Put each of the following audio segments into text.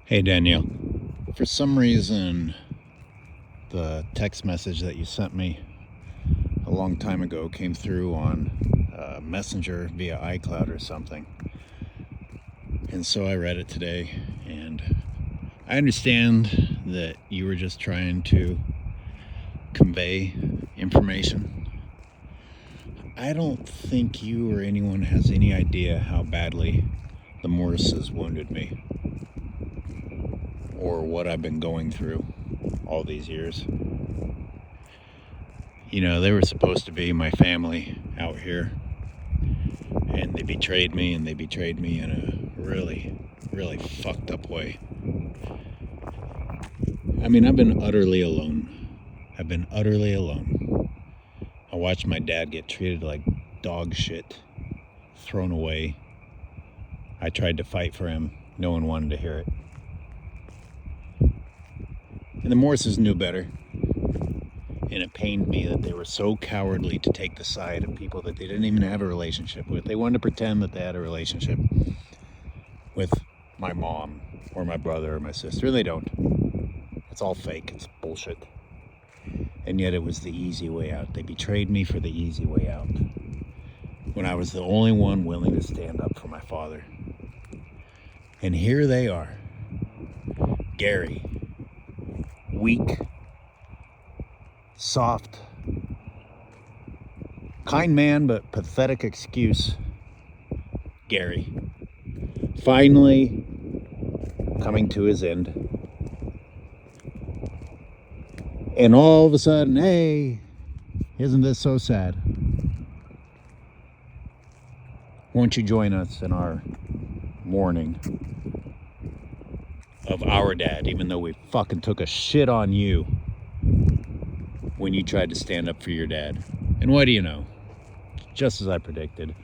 Hey Danielle, for some reason the text message that you sent me a long time ago came through on Messenger via iCloud or something. And so I read it today, and I understand that you were just trying to convey information. I don't think you or anyone has any idea how badly the Morrises wounded me or what I've been going through all these years. You know, they were supposed to be my family out here, and they betrayed me, and they betrayed me in a really, really fucked up way. I mean, I've been utterly alone. I've been utterly alone. I watched my dad get treated like dog shit, thrown away. I tried to fight for him. No one wanted to hear it. And the Morrises knew better. And it pained me that they were so cowardly to take the side of people that they didn't even have a relationship with. They wanted to pretend that they had a relationship with my mom or my brother or my sister. They don't. It's all fake. It's bullshit. And yet it was the easy way out. They betrayed me for the easy way out, when I was the only one willing to stand up for my father. And here they are. Gary. Weak. Soft. Kind man, but pathetic excuse. Gary. Finally coming to his end. And all of a sudden, hey, isn't this so sad? Won't you join us in our mourning of our dad, even though we fucking took a shit on you when you tried to stand up for your dad? And what do you know? Just as I predicted,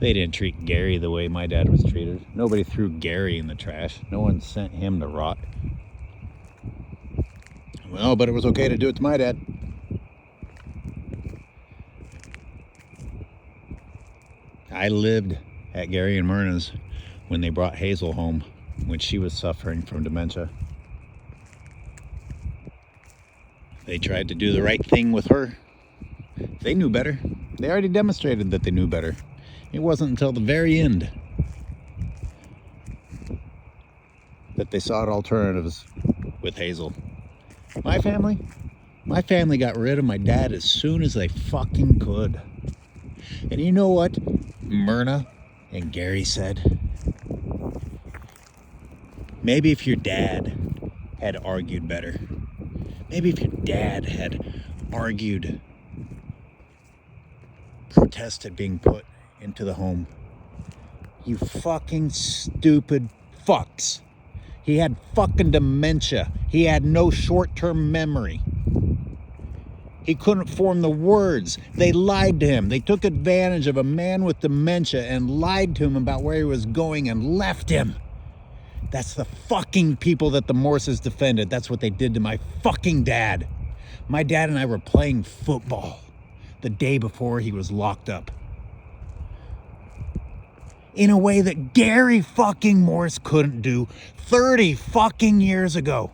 they didn't treat Gary the way my dad was treated. Nobody threw Gary in the trash. No one sent him to rot. Well, but it was okay to do it to my dad. I lived at Gary and Myrna's when they brought Hazel home, when she was suffering from dementia. They tried to do the right thing with her. They knew better. They already demonstrated that they knew better. It wasn't until the very end that they sought alternatives with Hazel. My family got rid of my dad as soon as they fucking could. And you know what Myrna and Gary said? Maybe if your dad had argued better, maybe if your dad had argued, protested being put into the home. You fucking stupid fucks. He had fucking dementia. He had no short-term memory. He couldn't form the words. They lied to him. They took advantage of a man with dementia and lied to him about where he was going and left him. That's the fucking people that the Morrises defended. That's what they did to my fucking dad. My dad and I were playing football the day before he was locked up, in a way that Gary fucking Morris couldn't do 30 fucking years ago.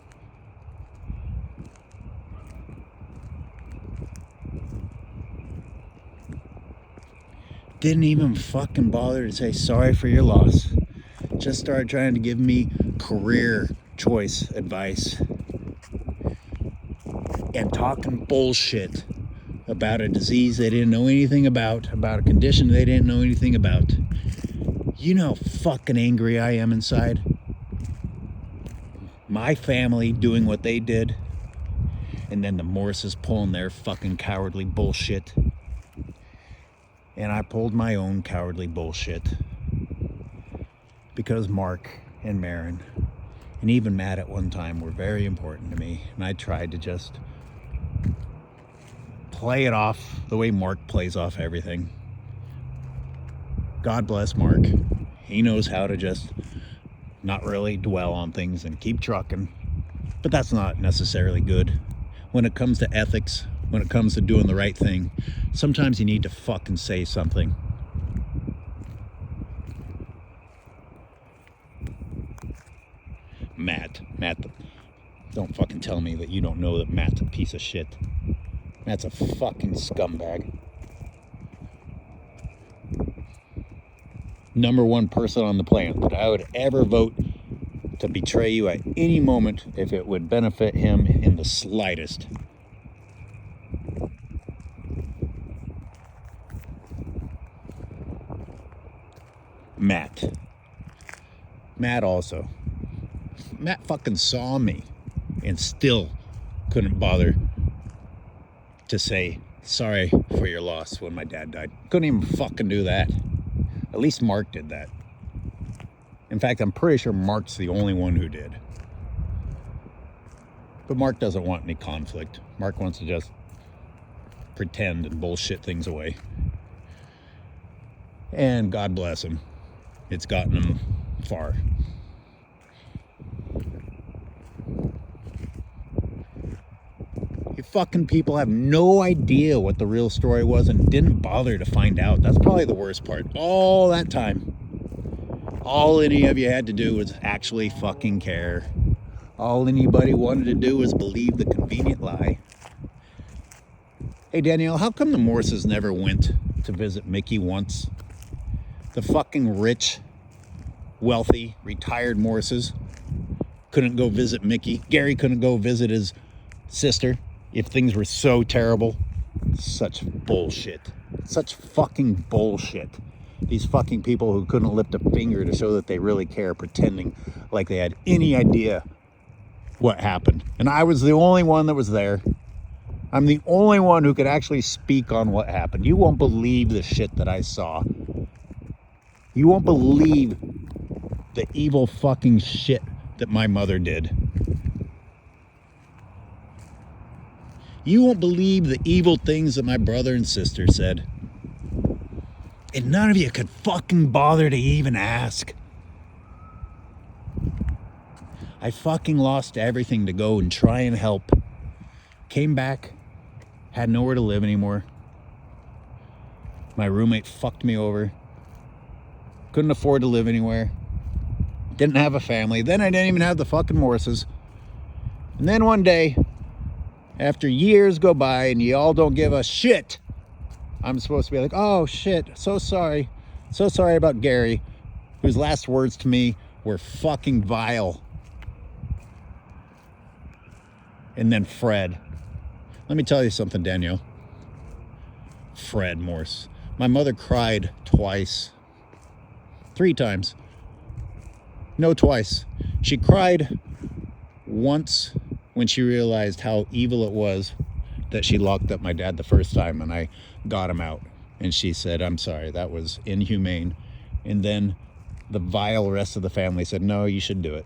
Didn't even fucking bother to say sorry for your loss. Just started trying to give me career choice advice and talking bullshit about a disease they didn't know anything about a condition they didn't know anything about. You know how fucking angry I am inside. My family doing what they did, and then the Morrises pulling their fucking cowardly bullshit. And I pulled my own cowardly bullshit. Because Mark and Marin, and even Matt at one time, were very important to me. And I tried to just play it off the way Mark plays off everything. God bless Mark. He knows how to just not really dwell on things and keep trucking. But that's not necessarily good. When it comes to ethics, when it comes to doing the right thing, sometimes you need to fucking say something. Matt. Don't fucking tell me that you don't know that Matt's a piece of shit. Matt's a fucking scumbag. Number one person on the planet that I would ever vote to betray you at any moment if it would benefit him in the slightest. Matt also. Matt fucking saw me and still couldn't bother to say sorry for your loss when my dad died. Couldn't even fucking do that. At least Mark did that. In fact, I'm pretty sure Mark's the only one who did. But Mark doesn't want any conflict. Mark wants to just pretend and bullshit things away. And God bless him. It's gotten him far. You fucking people have no idea what the real story was and didn't bother to find out. That's probably the worst part. All that time, all any of you had to do was actually fucking care. All anybody wanted to do was believe the convenient lie. Hey Danielle, how come the Morses never went to visit Mickey once? The fucking rich, wealthy, retired Morses couldn't go visit Mickey. Gary couldn't go visit his sister if things were so terrible. Such bullshit. Such fucking bullshit. These fucking people who couldn't lift a finger to show that they really care, pretending like they had any idea what happened. And I was the only one that was there. I'm the only one who could actually speak on what happened. You won't believe the shit that I saw. You won't believe the evil fucking shit that my mother did. You won't believe the evil things that my brother and sister said. And none of you could fucking bother to even ask. I fucking lost everything to go and try and help. Came back, had nowhere to live anymore. My roommate fucked me over. Couldn't afford to live anywhere. Didn't have a family. Then I didn't even have the fucking Morses. And then one day, after years go by and you all don't give a shit, I'm supposed to be like, oh shit, so sorry. So sorry about Gary, whose last words to me were fucking vile. And then Fred. Let me tell you something, Danielle. Fred Morse. My mother cried twice. 3 times. No, twice. She cried once when she realized how evil it was that she locked up my dad the first time and I got him out. And she said, I'm sorry, that was inhumane. And then the vile rest of the family said, no, you should do it.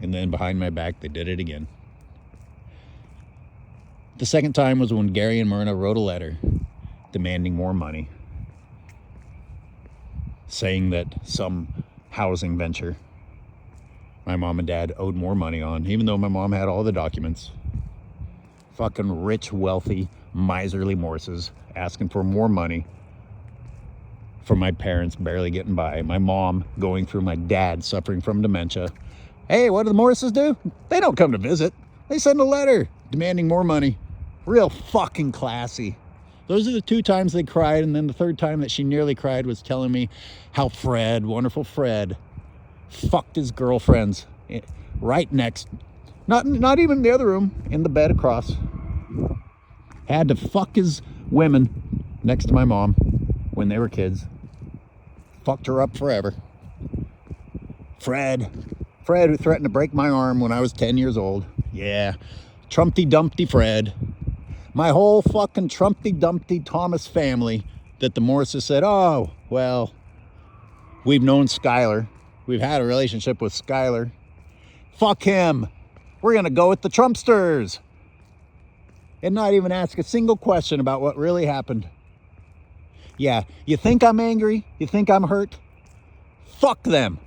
And then behind my back, they did it again. The second time was when Gary and Myrna wrote a letter demanding more money, saying that some housing venture my mom and dad owed more money on, even though my mom had all the documents. Fucking rich, wealthy, miserly Morses asking for more money for my parents barely getting by. My mom going through, my dad suffering from dementia. Hey, what do the Morses do? They don't come to visit. They send a letter demanding more money. Real fucking classy. Those are the 2 times they cried, and then the third time that she nearly cried was telling me how Fred, wonderful Fred, fucked his girlfriends right next, not even in the other room, in the bed across. Had to fuck his women next to my mom when they were kids. Fucked her up forever. Fred who threatened to break my arm when I was 10 years old. Yeah, Trumpty Dumpty Fred. My whole fucking Trumpty Dumpty Thomas family that the Morses said, oh, well, we've known Skylar. We've had a relationship with Skylar. Fuck him. We're going to go with the Trumpsters. And not even ask a single question about what really happened. Yeah, you think I'm angry? You think I'm hurt? Fuck them.